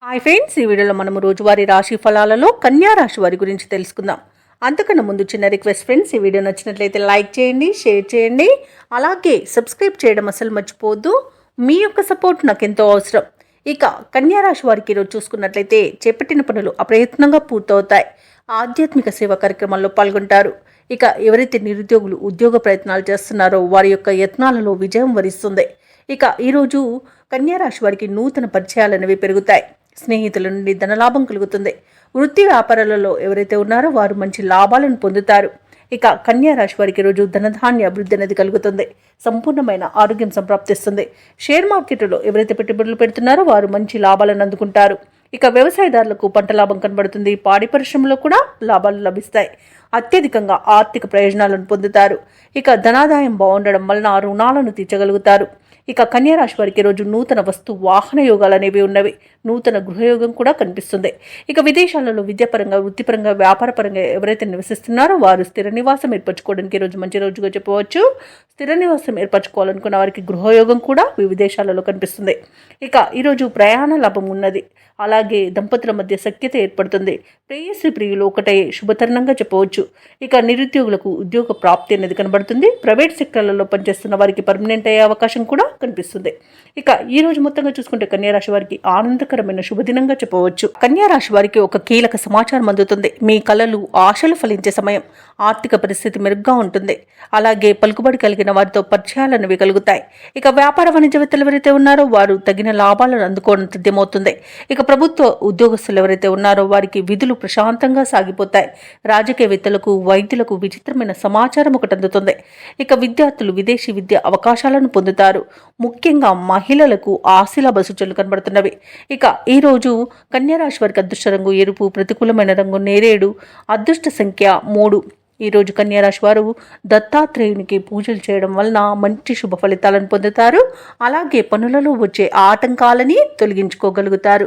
Hi friends, ఈ వీడియోలో మనము రోజువారీ రాశి ఫలాలలో కన్యా రాశి వారి గురించి తెలుసుకుందాం. అంతకన్నా ముందు చిన్న రిక్వెస్ట్ ఫ్రెండ్స్, ఈ వీడియో నచ్చినట్లయితే లైక్ చేయండి, షేర్ చేయండి, అలాగే సబ్స్క్రైబ్ చేయడం అసలు మర్చిపోవద్దు. మీ యొక్క సపోర్ట్ నాకు ఎంతో అవసరం. ఇక కన్యా రాశి వారికి ఈరోజు చూసుకున్నట్లయితే చేపట్టిన పనులు అప్రయత్నంగా పూర్తవుతాయి. ఆధ్యాత్మిక సేవా కార్యక్రమాల్లో పాల్గొంటారు. ఇక ఎవరైతే నిరుద్యోగులు ఉద్యోగ ప్రయత్నాలు చేస్తున్నారో వారి యొక్క యత్నాలలో విజయం వరిస్తుంది. ఇక ఈరోజు కన్యా రాశి వారికి నూతన పరిచయాలనేవి పెరుగుతాయి. స్నేహితుల నుండి ధనలాభం కలుగుతుంది. వృత్తి వ్యాపారాలలో ఎవరైతే ఉన్నారో వారు మంచి లాభాలను పొందుతారు. ఇక కన్యా రాశి వారికి రోజు ధనధాన్య అభివృద్ధి అనేది కలుగుతుంది. సంపూర్ణమైన ఆరోగ్యం సంప్రాప్తిస్తుంది. షేర్ మార్కెట్లో ఎవరైతే పెట్టుబడులు పెడుతున్నారో వారు మంచి లాభాలను అందుకుంటారు. ఇక వ్యవసాయదారులకు పంట లాభం కనబడుతుంది. పాడి పరిశ్రమలో కూడా లాభాలు లభిస్తాయి. అత్యధికంగా ఆర్థిక ప్రయోజనాలను పొందుతారు. ఇక ధనాదాయం బాగుండడం వలన రుణాలను తీర్చగలుగుతారు. ఇక కన్యా రాశి వారికి రోజు నూతన వస్తు వాహన యోగాలు అనేవి ఉన్నవి. నూతన గృహయోగం కూడా కనిపిస్తుంది. ఇక విదేశాలలో విద్యాపరంగా, వృత్తిపరంగా, వ్యాపారపరంగా ఎవరైతే నివసిస్తున్నారో వారు స్థిర నివాసం ఏర్పరచుకోవడానికి రోజు మంచి రోజుగా చెప్పవచ్చు. స్థిర నివాసం ఏర్పరచుకోవాలనుకున్న వారికి గృహయోగం కూడా విదేశాలలో కనిపిస్తుంది. ఇక ఈరోజు ప్రయాణ లాభం ఉన్నది. అలాగే దంపతుల మధ్య సఖ్యత ఏర్పడుతుంది. ప్రేయస్త్రీ ప్రియులు ఒకటే శుభతరుణంగా చెప్పవచ్చు. ఇక నిరుద్యోగులకు ఉద్యోగ ప్రాప్తి అనేది కనబడుతుంది. ప్రైవేట్ సెక్టర్లలో పనిచేస్తున్న వారికి పర్మనెంట్ అయ్యే అవకాశం కూడా కనిపిస్తుంది. ఇక ఈ రోజు మొత్తంగా చూసుకుంటే కన్యా రాశి వారికి ఆనందకరమైన శుభదినంగా చెప్పవచ్చు. కన్యా రాశి వారికి ఒక కీలక సమాచారం అందుతుంది. మీ కలలు, ఆశలు ఫలించే సమయం. ఆర్థిక పరిస్థితి మెరుగ్గా ఉంటుంది. అలాగే పలుకుబడి కలిగిన వారితో పరిచయాలనేవి కలుగుతాయి. ఇక వ్యాపార వాణిజ్యవేత్తలు ఎవరైతే ఉన్నారో వారు తగిన లాభాలను అందుకోవడం తథ్యమవుతుంది. ఇక ప్రభుత్వ ఉద్యోగస్తులు ఎవరైతే ఉన్నారో వారికి విధులు ప్రశాంతంగా సాగిపోతాయి. రాజకీయవేత్తలకు, వైద్యులకు విచిత్రమైన సమాచారం ఒకటి అందుతుంది. ఇక విద్యార్థులు విదేశీ విద్య అవకాశాలను పొందుతారు. ముఖ్యంగా మహిళలకు ఆశీలాభ సూచనలు కనబడుతున్నవి. ఇక ఈ రోజు కన్యా రాశి వారికి అదృష్ట రంగు ఎరుపు, ప్రతికూలమైన రంగు నేరేడు, అదృష్ట సంఖ్య 3. ఈ రోజు కన్యా రాశి వారు దత్తాత్రేయునికి పూజలు చేయడం వలన మంచి శుభ ఫలితాలను పొందుతారు. అలాగే పనులలో వచ్చే ఆటంకాలని తొలగించుకోగలుగుతారు.